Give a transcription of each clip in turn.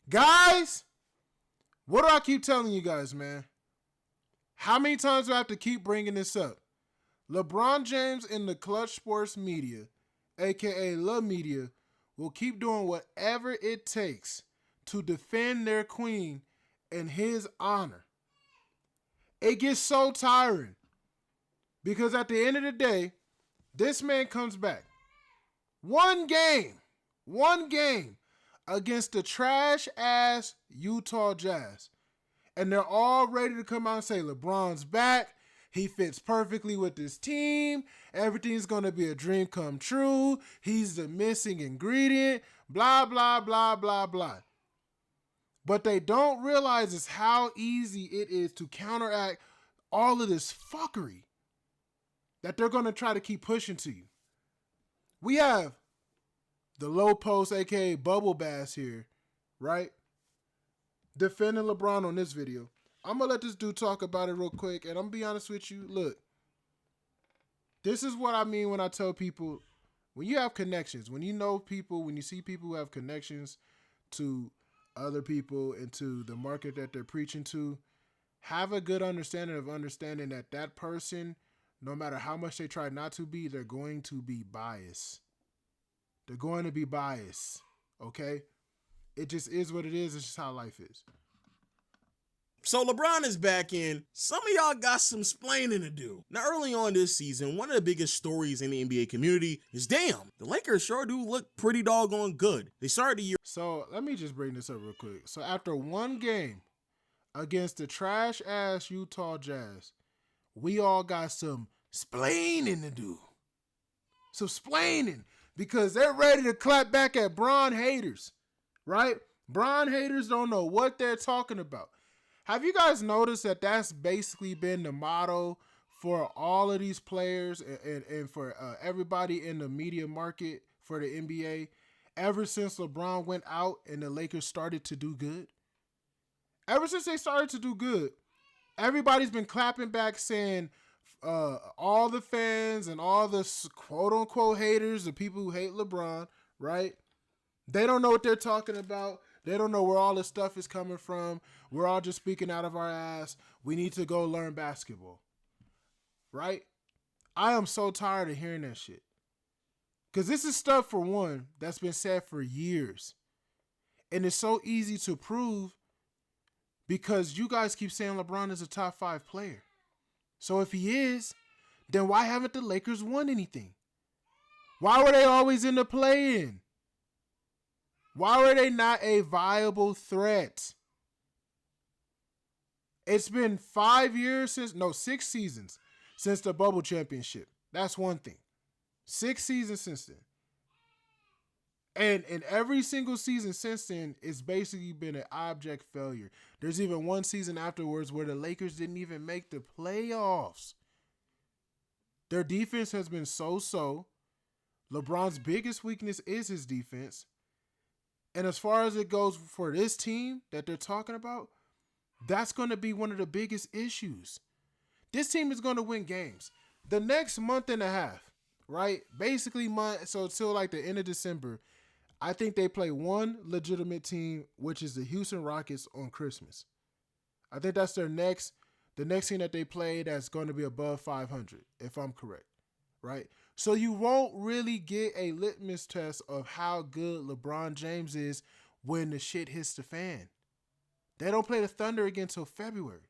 Guys, what do I keep telling you guys, man? How many times do I have to keep bringing this up? LeBron James and the Clutch Sports Media, aka La Media, will keep doing whatever it takes to defend their queen in his honor. It gets so tiring because at the end of the day, this man comes back. One game against the trash ass Utah Jazz. And they're all ready to come out and say LeBron's back. He fits perfectly with this team. Everything's going to be a dream come true. He's the missing ingredient. Blah, blah, blah, blah, blah. But they don't realize is how easy it is to counteract all of this fuckery that they're going to try to keep pushing to you. We have the low post, aka Bubble Bass here, right? Defending LeBron on this video. I'm going to let this dude talk about it real quick, and I'm going to be honest with you. Look, this is what I mean when I tell people, when you have connections, when you know people, when you see people who have connections to other people and to the market that they're preaching to, have a good understanding that that person, no matter how much they try not to be, they're going to be biased. They're going to be biased, okay? It just is what it is. It's just how life is. So LeBron is back in. Some of y'all got some splaining to do. Now, early on this season, one of the biggest stories in the NBA community is, damn, the Lakers sure do look pretty doggone good. They started the year. So let me just bring this up real quick. So after one game against the trash ass Utah Jazz, we all got some splaining to do. Some splaining because they're ready to clap back at Bron haters, right? Bron haters don't know what they're talking about. Have you guys noticed that that's basically been the motto for all of these players and for everybody in the media market for the NBA ever since LeBron went out and the Lakers started to do good? Ever since they started to do good, everybody's been clapping back saying all the fans and all the quote-unquote haters, the people who hate LeBron, right? They don't know what they're talking about. They don't know where all this stuff is coming from. We're all just speaking out of our ass. We need to go learn basketball. Right? I am so tired of hearing that shit. Because this is stuff, for one, that's been said for years. And it's so easy to prove because you guys keep saying LeBron is a top 5 player. So if he is, then why haven't the Lakers won anything? Why were they always in the play-in? Why were they not a viable threat? It's been 6 seasons since the bubble championship. That's one thing. 6 seasons since then. And in every single season since then, it's basically been an abject failure. There's even one season afterwards where the Lakers didn't even make the playoffs. Their defense has been so-so. LeBron's biggest weakness is his defense. And as far as it goes for this team that they're talking about, that's going to be one of the biggest issues. This team is going to win games. The next month and a half, right? Basically, so until like the end of December, I think they play one legitimate team, which is the Houston Rockets on Christmas. I think that's the next team that they play that's going to be above 500, if I'm correct, right? So you won't really get a litmus test of how good LeBron James is when the shit hits the fan. They don't play the Thunder again until February.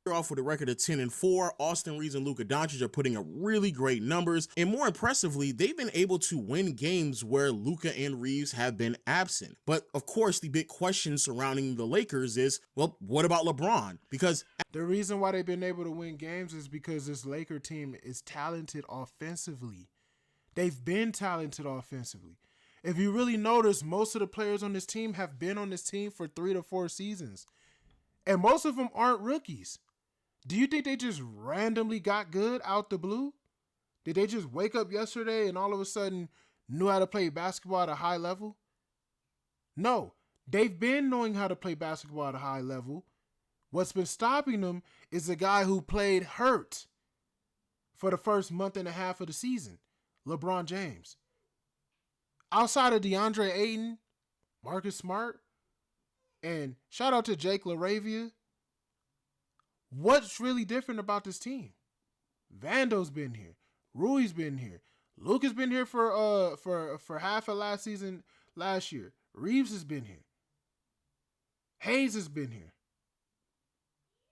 Off with a record of 10-4. Austin Reeves and Luka Doncic are putting up really great numbers, and more impressively, they've been able to win games where Luka and Reeves have been absent. But of course, the big question surrounding the Lakers is, well, what about LeBron? Because the reason why they've been able to win games is because this Laker team is talented offensively. They've been talented offensively. If you really notice, most of the players on this team have been on this team for 3 to 4 seasons, and most of them aren't rookies. Do you think they just randomly got good out the blue? Did they just wake up yesterday and all of a sudden knew how to play basketball at a high level? No, they've been knowing how to play basketball at a high level. What's been stopping them is the guy who played hurt for the first month and a half of the season, LeBron James. Outside of DeAndre Ayton, Marcus Smart, and shout out to Jake LaRavia. What's really different about this team? Vando's been here. Rui's been here. Luke has been here for half of last season last year. Reeves has been here. Hayes has been here.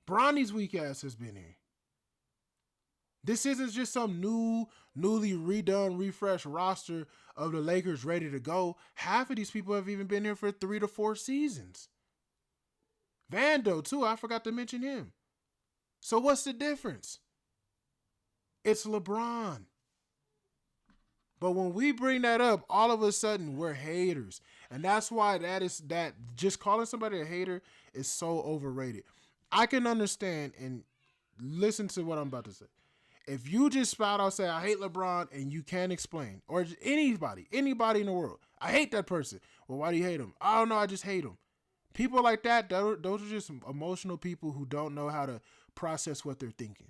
Bronny's weak ass has been here. This isn't just some newly redone, refreshed roster of the Lakers ready to go. Half of these people have even been here for 3 to 4 seasons. Vando, too. I forgot to mention him. So what's the difference? It's LeBron. But when we bring that up, all of a sudden we're haters. And that's why that just calling somebody a hater is so overrated. I can understand and listen to what I'm about to say. If you just spout out say I hate LeBron and you can't explain, or anybody in the world, I hate that person. Well, why do you hate him? I don't know, I just hate him. People like that, those are just emotional people who don't know how to process what they're thinking.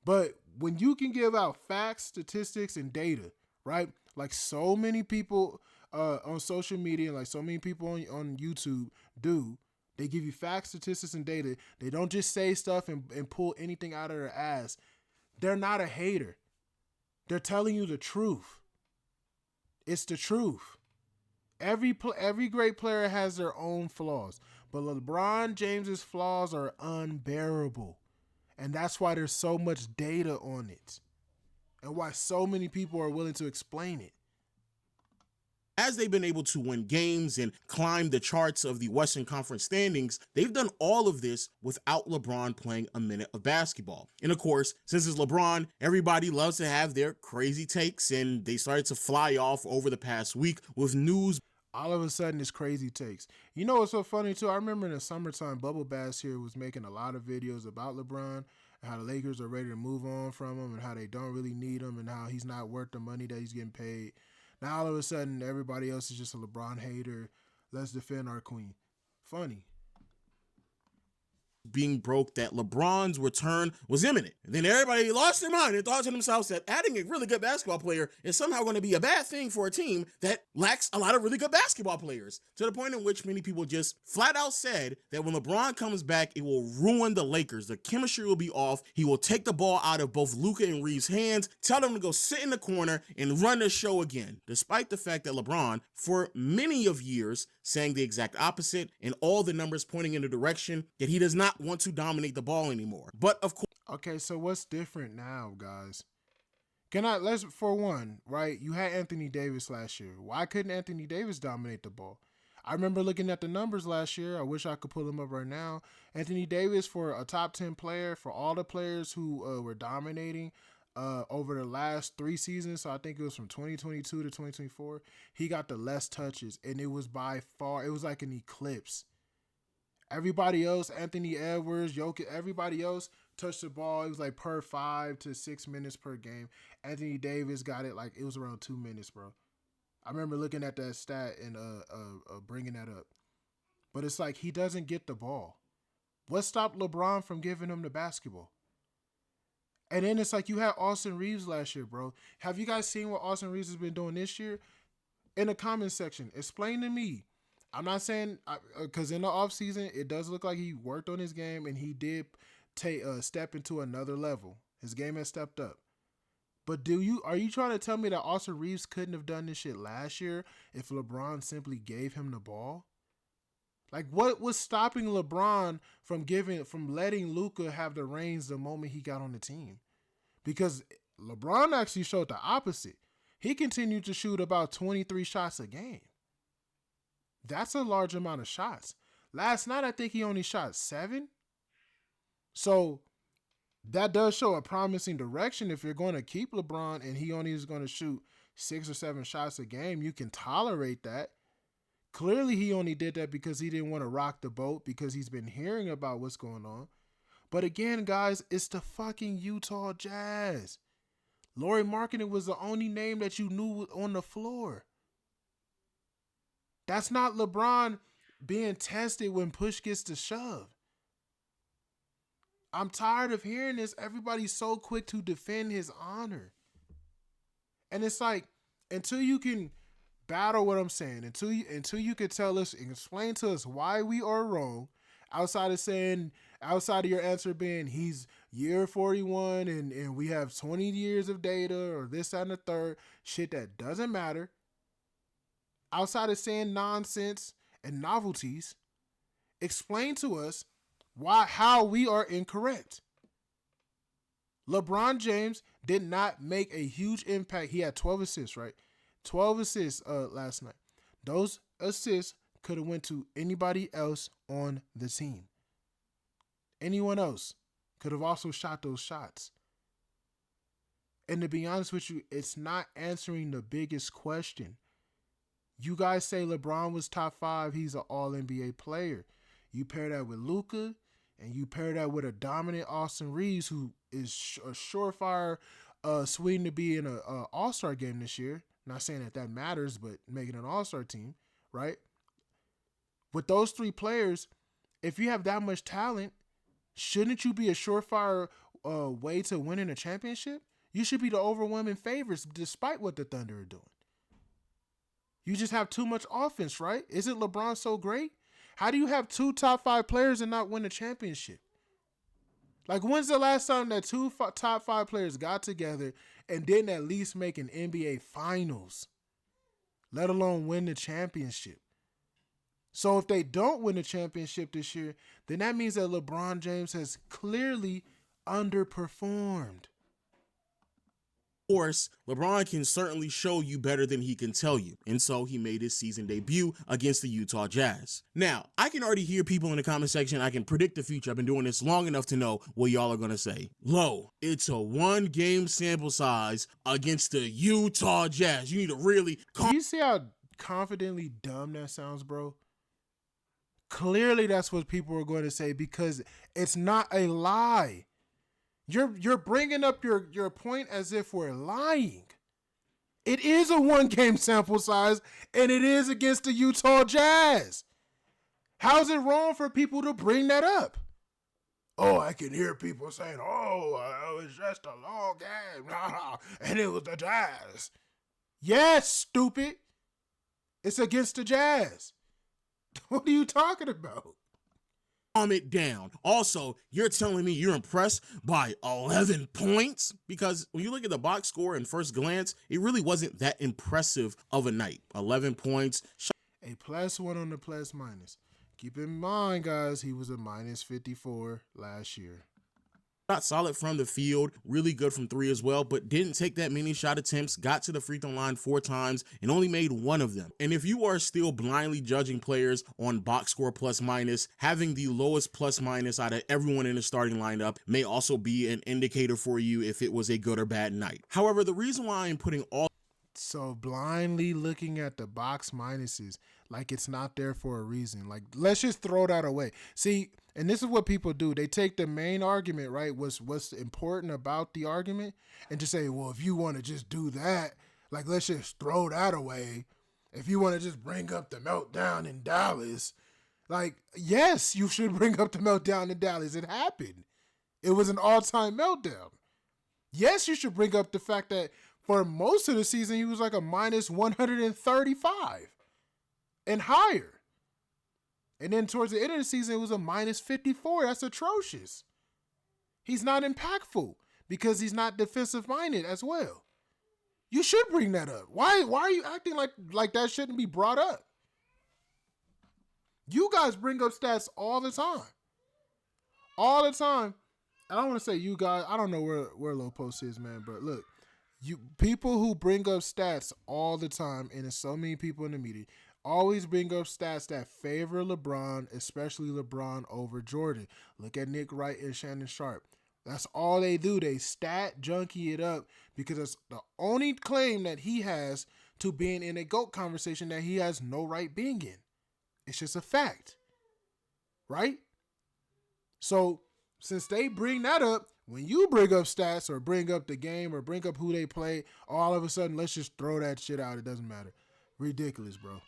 But when you can give out facts, statistics, and data, right? Like so many people on social media, like so many people on YouTube do, they give you facts, statistics, and data. They don't just say stuff and pull anything out of their ass. They're not a hater. They're telling you the truth. It's the truth. Every great player has their own flaws, but LeBron James's flaws are unbearable. And that's why there's so much data on it. And why so many people are willing to explain it. As they've been able to win games and climb the charts of the Western Conference standings, they've done all of this without LeBron playing a minute of basketball. And of course, since it's LeBron, everybody loves to have their crazy takes, and they started to fly off over the past week with news. All of a sudden, it's crazy takes. You know what's so funny, too? I remember in the summertime, Bubble Bass here was making a lot of videos about LeBron and how the Lakers are ready to move on from him and how they don't really need him and how he's not worth the money that he's getting paid. Now, all of a sudden, everybody else is just a LeBron hater. Let's defend our queen. Funny. Being broke that LeBron's return was imminent. And then everybody lost their mind and thought to themselves that adding a really good basketball player is somehow going to be a bad thing for a team that lacks a lot of really good basketball players, to the point in which many people just flat out said that when LeBron comes back, it will ruin the Lakers. The chemistry will be off. He will take the ball out of both Luka and Reeves' hands, tell them to go sit in the corner and run the show again, despite the fact that LeBron, for many of years, saying the exact opposite and all the numbers pointing in the direction that he does not want to dominate the ball anymore. But of course, okay, so what's different now, guys? Let's, for one, right? You had Anthony Davis last year. Why couldn't Anthony Davis dominate the ball? I remember looking at the numbers last year. I wish I could pull them up right now. Anthony Davis, for a top 10 player, for all the players who were dominating over the last 3 seasons, so I think it was from 2022 to 2024, he got the less touches, and it was by far, it was like an eclipse. Everybody else, Anthony Edwards, Jokic, everybody else touched the ball. It was like per 5 to 6 minutes per game. Anthony Davis got it like it was around 2 minutes, bro. I remember looking at that stat and bringing that up. But it's like he doesn't get the ball. What stopped LeBron from giving him the basketball? And then it's like you had Austin Reeves last year, bro. Have you guys seen what Austin Reeves has been doing this year? In the comment section, explain to me. I'm not saying, because in the offseason, it does look like he worked on his game and he did take a step into another level. His game has stepped up. But are you trying to tell me that Austin Reeves couldn't have done this shit last year if LeBron simply gave him the ball? Like, what was stopping LeBron from letting Luka have the reins the moment he got on the team? Because LeBron actually showed the opposite. He continued to shoot about 23 shots a game. That's a large amount of shots. Last night, I think he only shot 7. So that does show a promising direction. If you're going to keep LeBron and he only is going to shoot 6 or 7 shots a game, you can tolerate that. Clearly, he only did that because he didn't want to rock the boat, because he's been hearing about what's going on. But again, guys, it's the fucking Utah Jazz. Lauri Markkanen was the only name that you knew on the floor. That's not LeBron being tested when push gets to shove. I'm tired of hearing this. Everybody's so quick to defend his honor. And it's like, until you can battle what I'm saying until you could tell us and explain to us why we are wrong. Outside of your answer being he's year 41 and we have 20 years of data or this that, and the third shit that doesn't matter. Outside of saying nonsense and novelties, explain to us how we are incorrect. LeBron James did not make a huge impact. He had 12 assists, right? 12 assists last night. Those assists could have went to anybody else on the team. Anyone else could have also shot those shots. And to be honest with you, it's not answering the biggest question. You guys say LeBron was top 5. He's an all-NBA player. You pair that with Luka, and you pair that with a dominant Austin Reeves, who is a surefire swing to be in an all-star game this year. Not saying that matters, but making an all-star team, right? With those three players, if you have that much talent, shouldn't you be a surefire way to winning a championship? You should be the overwhelming favorites despite what the Thunder are doing. You just have too much offense, right? Isn't LeBron so great? How do you have 2 top 5 players and not win a championship? Like, when's the last time that 2 top 5 players got together and didn't at least make an NBA Finals, let alone win the championship? So if they don't win the championship this year, then that means that LeBron James has clearly underperformed. Of course, LeBron can certainly show you better than he can tell you, and so he made his season debut against the Utah Jazz. Now, I can already hear people in the comment section. I can predict the future. I've been doing this long enough to know what y'all are going to say. Low, it's a 1-game sample size against the Utah Jazz. You need to really... Do you see how confidently dumb that sounds, bro? Clearly that's what people are going to say because it's not a lie. You're bringing up your point as if we're lying. It is a 1-game sample size, and it is against the Utah Jazz. How's it wrong for people to bring that up? Oh, I can hear people saying, oh, it was just a long game, and it was the Jazz. Yes, stupid. It's against the Jazz. What are you talking about? Calm it down. Also, you're telling me you're impressed by 11 points? Because when you look at the box score and first glance, it really wasn't that impressive of a night. 11 points. A +1 on the plus minus. Keep in mind, guys, he was a -54 last year. Shot solid from the field, really good from 3 as well, but didn't take that many shot attempts, got to the free throw line 4 times, and only made 1 of them. And if you are still blindly judging players on box score plus minus, having the lowest plus minus out of everyone in the starting lineup may also be an indicator for you if it was a good or bad night. However, the reason why I am putting all... So blindly looking at the box minuses like it's not there for a reason. Like, let's just throw that away. See, and this is what people do. They take the main argument, right? What's important about the argument and just say, well, if you want to just do that, like, let's just throw that away. If you want to just bring up the meltdown in Dallas, like, yes, you should bring up the meltdown in Dallas. It happened. It was an all-time meltdown. Yes, you should bring up the fact that for most of the season, he was like a -135 and higher. And then towards the end of the season, it was a -54. That's atrocious. He's not impactful because he's not defensive-minded as well. You should bring that up. Why are you acting like that shouldn't be brought up? You guys bring up stats all the time. All the time. I don't want to say you guys. I don't know where Low Post is, man. But look, you people who bring up stats all the time, and there's so many people in the media, always bring up stats that favor LeBron, especially LeBron over Jordan. Look at Nick Wright and Shannon Sharp. That's all they do. They stat junkie it up because it's the only claim that he has to being in a GOAT conversation that he has no right being in. It's just a fact. Right? So, since they bring that up, when you bring up stats or bring up the game or bring up who they play, all of a sudden, let's just throw that shit out. It doesn't matter. Ridiculous, bro.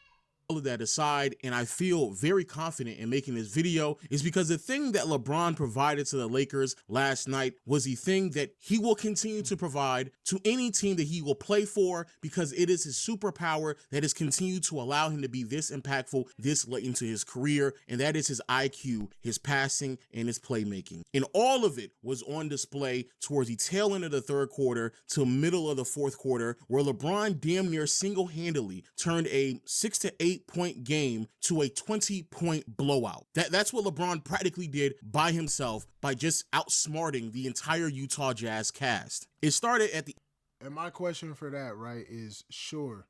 all of that aside, and I feel very confident in making this video, is because the thing that LeBron provided to the Lakers last night was the thing that he will continue to provide to any team that he will play for, because it is his superpower that has continued to allow him to be this impactful this late into his career, and that is his IQ, his passing, and his playmaking. And all of it was on display towards the tail end of the third quarter to middle of the fourth quarter, where LeBron damn near single-handedly turned a 6 to 8 point game to a 20-point blowout. That's what LeBron practically did by himself by just outsmarting the entire Utah Jazz cast. It started at the... And my question for that, right, is sure.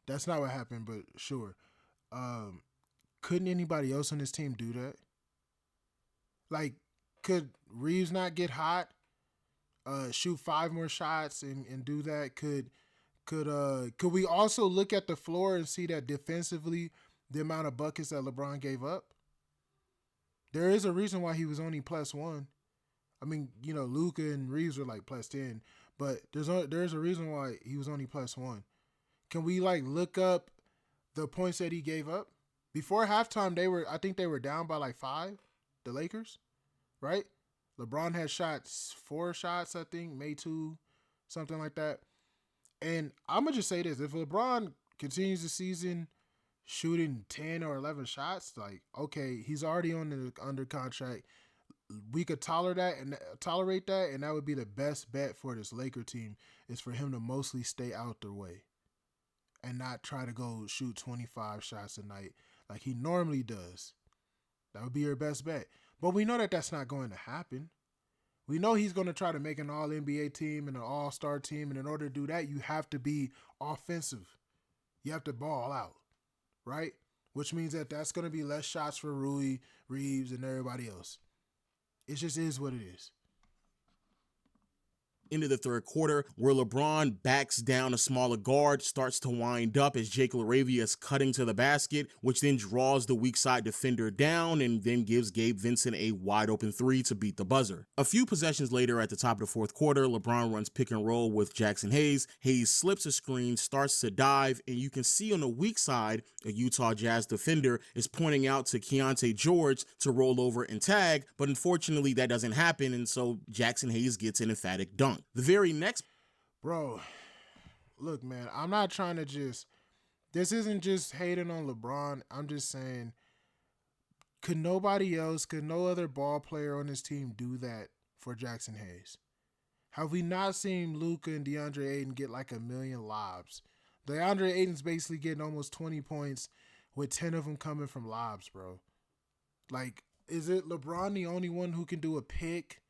That's not what happened, but sure. Couldn't anybody else on this team do that? Like, could Reeves not get hot, shoot 5 more shots and do that? Could we also look at the floor and see that defensively, the amount of buckets that LeBron gave up? There is a reason why he was only +1. I mean, you know, Luka and Reeves were like +10, but there's a reason why he was only +1. Can we like look up the points that he gave up? Before halftime, I think they were down by like 5, the Lakers, right? LeBron had shots, 4 shots, I think, made 2, something like that. And I'm going to just say this. If LeBron continues the season shooting 10 or 11 shots, like, okay, he's already under contract. We could tolerate that, and that would be the best bet for this Laker team, is for him to mostly stay out their way and not try to go shoot 25 shots a night like he normally does. That would be your best bet. But we know that that's not going to happen. We know he's going to try to make an all-NBA team and an all-star team, and in order to do that, you have to be offensive. You have to ball out, right? Which means that that's going to be less shots for Rui, Reeves, and everybody else. It just is what it is. Into the third quarter, where LeBron backs down a smaller guard, starts to wind up as Jake LaRavia is cutting to the basket, which then draws the weak side defender down and then gives Gabe Vincent a wide open 3 to beat the buzzer. A few possessions later at the top of the fourth quarter, LeBron runs pick and roll with Jackson Hayes. Hayes slips a screen, starts to dive, and you can see on the weak side, a Utah Jazz defender is pointing out to Keontae George to roll over and tag, but unfortunately that doesn't happen, and so Jackson Hayes gets an emphatic dunk. The very next... Bro, look, man, I'm not trying to just... This isn't just hating on LeBron. I'm just saying, could no other ball player on this team do that for Jackson Hayes? Have we not seen Luka and DeAndre Ayton get like 1 million lobs? DeAndre Ayton's basically getting almost 20 points with 10 of them coming from lobs, bro. Like, is it LeBron the only one who can do a pick,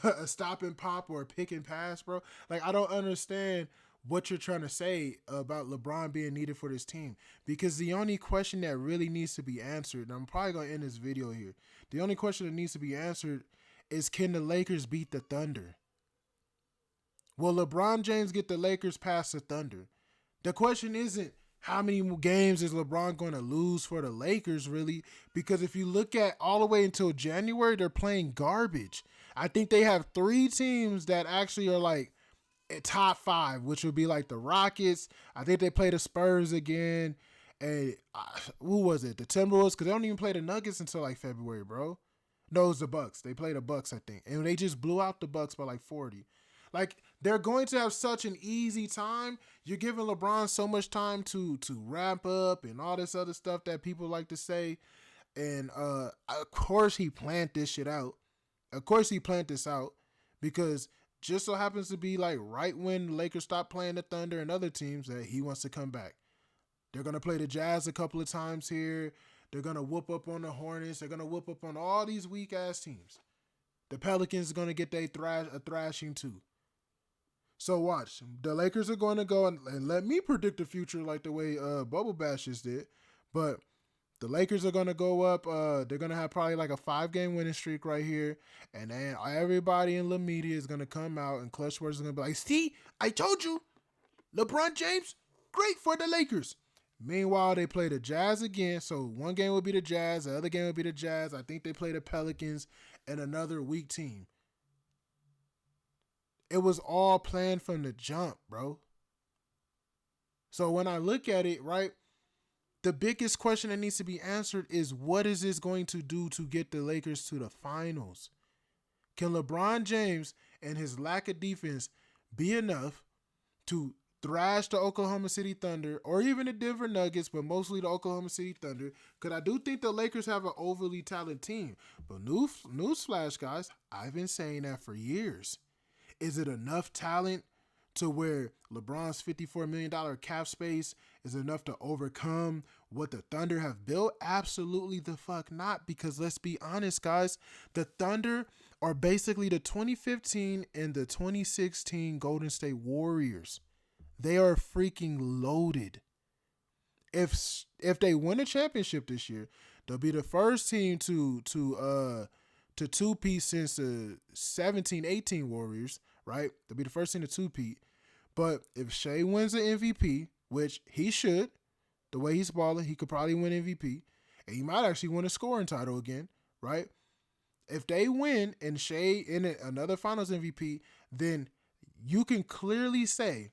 a stop and pop, or a pick and pass, bro? Like, I don't understand what you're trying to say about LeBron being needed for this team, because the only question that really needs to be answered, and I'm probably going to end this video here, the only question that needs to be answered is, can the Lakers beat the Thunder? Will LeBron James get the Lakers past the Thunder? The question isn't how many games is LeBron going to lose for the Lakers, really, because if you look at all the way until January, they're playing garbage. I think they have 3 teams that actually are like top 5, which would be like the Rockets. I think they play the Spurs again. And who was it? The Timberwolves, because they don't even play the Nuggets until like February, bro. No, it was the Bucks. They played the Bucks, I think. And they just blew out the Bucks by like 40. Like, they're going to have such an easy time. You're giving LeBron so much time to ramp up and all this other stuff that people like to say. And of course he planned this shit out. Of course he planned this out, because just so happens to be like right when the Lakers stop playing the Thunder and other teams that he wants to come back. They're going to play the Jazz a couple of times here. They're going to whoop up on the Hornets. They're going to whoop up on all these weak-ass teams. The Pelicans are going to get a thrashing too. So watch. The Lakers are going to go and let me predict the future like the way Bubble Bash just did. But the Lakers are going to go up. They're going to have probably like a 5-game winning streak right here. And then everybody in the media is going to come out, and Clutch Sports is going to be like, see, I told you, LeBron James, great for the Lakers. Meanwhile, they play the Jazz again. So one game will be the Jazz. The other game will be the Jazz. I think they play the Pelicans and another weak team. It was all planned from the jump, bro. So when I look at it, right, the biggest question that needs to be answered is what is this going to do to get the Lakers to the finals? Can LeBron James and his lack of defense be enough to thrash the Oklahoma City Thunder or even the Denver Nuggets, but mostly the Oklahoma City Thunder? Because I do think the Lakers have an overly talented team. But newsflash, guys, I've been saying that for years. Is it enough talent to where LeBron's $54 million cap space is enough to overcome what the Thunder have built? Absolutely the fuck not, because let's be honest, guys. The Thunder are basically the 2015 and the 2016 Golden State Warriors. They are freaking loaded. If they win a championship this year, they'll be the first team to two-peat since the 17-18 Warriors, right? They'll be the first team to two-peat. But if Shea wins the MVP, which he should, the way he's balling, he could probably win MVP. And he might actually win a scoring title again, right? If they win and Shea in another Finals MVP, then you can clearly say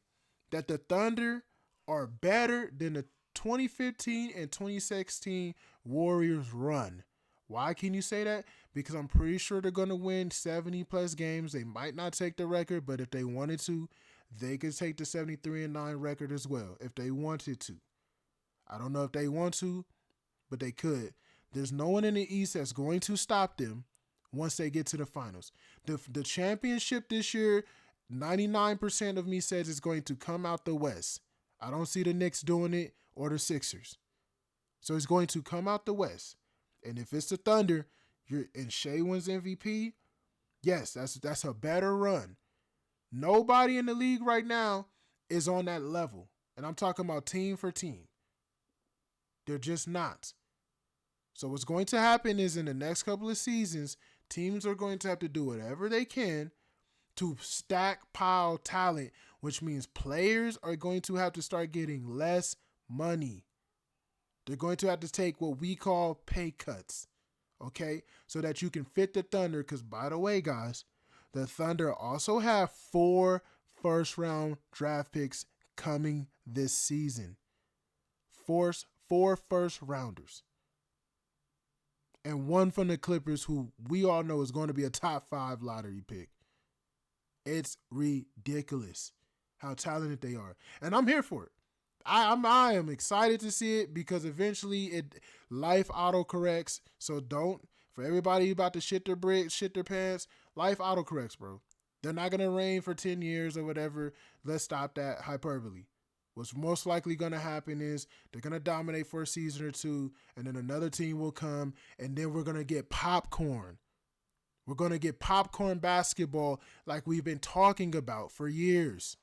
that the Thunder are better than the 2015 and 2016 Warriors run. Why can you say that? Because I'm pretty sure they're going to win 70 plus games. They might not take the record, but if they wanted to, they could take the 73-9 record as well if they wanted to. I don't know if they want to, but they could. There's no one in the East that's going to stop them once they get to the finals. The championship this year, 99% of me says it's going to come out the West. I don't see the Knicks doing it or the Sixers. So it's going to come out the West. And if it's the Thunder, and Shea wins MVP, yes, that's a better run. Nobody in the league right now is on that level. And I'm talking about team for team. They're just not. So what's going to happen is in the next couple of seasons, teams are going to have to do whatever they can to stackpile talent, which means players are going to have to start getting less money. They're going to have to take what we call pay cuts, okay? So that you can fit the Thunder, because by the way, guys, the Thunder also have 4 first-round draft picks coming this season. 4 first-rounders. And 1 from the Clippers, who we all know is going to be a top 5 lottery pick. It's ridiculous how talented they are. And I'm here for it. I am excited to see it because eventually life autocorrects. So for everybody about to shit their bricks, shit their pants, life autocorrects, bro. They're not going to reign for 10 years or whatever. Let's stop that hyperbole. What's most likely going to happen is they're going to dominate for a season or two, and then another team will come, and then we're going to get popcorn. We're going to get popcorn basketball like we've been talking about for years.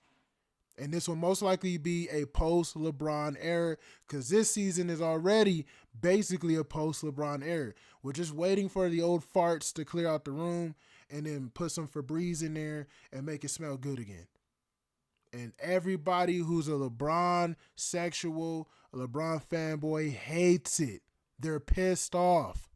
And this will most likely be a post-LeBron era because this season is already basically a post-LeBron era. We're just waiting for the old farts to clear out the room and then put some Febreze in there and make it smell good again. And everybody who's a LeBron sexual, a LeBron fanboy hates it. They're pissed off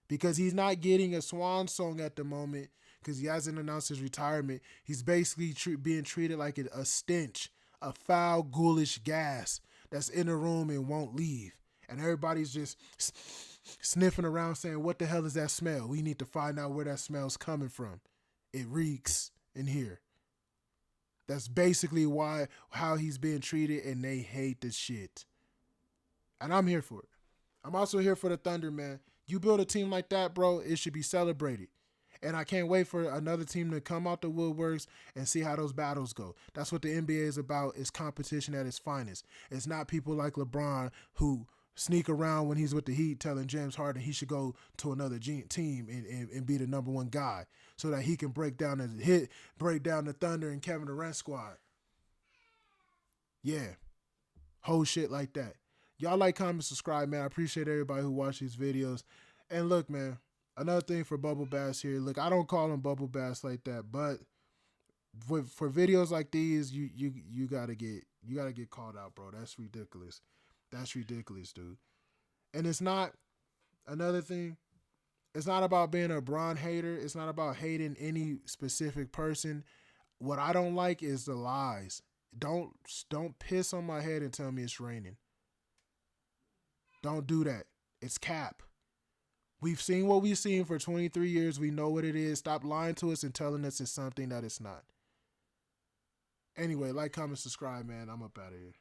because he's not getting a swan song at the moment because he hasn't announced his retirement. He's basically being treated like a stench, a foul, ghoulish gas that's in the room and won't leave. And everybody's just sniffing around saying, what the hell is that smell? We need to find out where that smell's coming from. It reeks in here. That's basically how he's being treated, and they hate the shit. And I'm here for it. I'm also here for the Thunder, man. You build a team like that, bro, it should be celebrated. And I can't wait for another team to come out the woodworks and see how those battles go. That's what the NBA is about, is competition at its finest. It's not people like LeBron who sneak around when he's with the Heat telling James Harden he should go to another team and be the number 1 guy so that he can break down the Thunder and Kevin Durant squad. Yeah. Whole shit like that. Y'all like, comment, subscribe, man. I appreciate everybody who watched these videos. And look, man, another thing for Bubble Bass here. Look, I don't call them Bubble Bass like that, but for videos like these, you gotta get called out, bro. That's ridiculous. That's ridiculous, dude. And it's not another thing. It's not about being a Bron hater. It's not about hating any specific person. What I don't like is the lies. Don't piss on my head and tell me it's raining. Don't do that. It's cap. We've seen what we've seen for 23 years. We know what it is. Stop lying to us and telling us it's something that it's not. Anyway, like, comment, subscribe, man. I'm up out of here.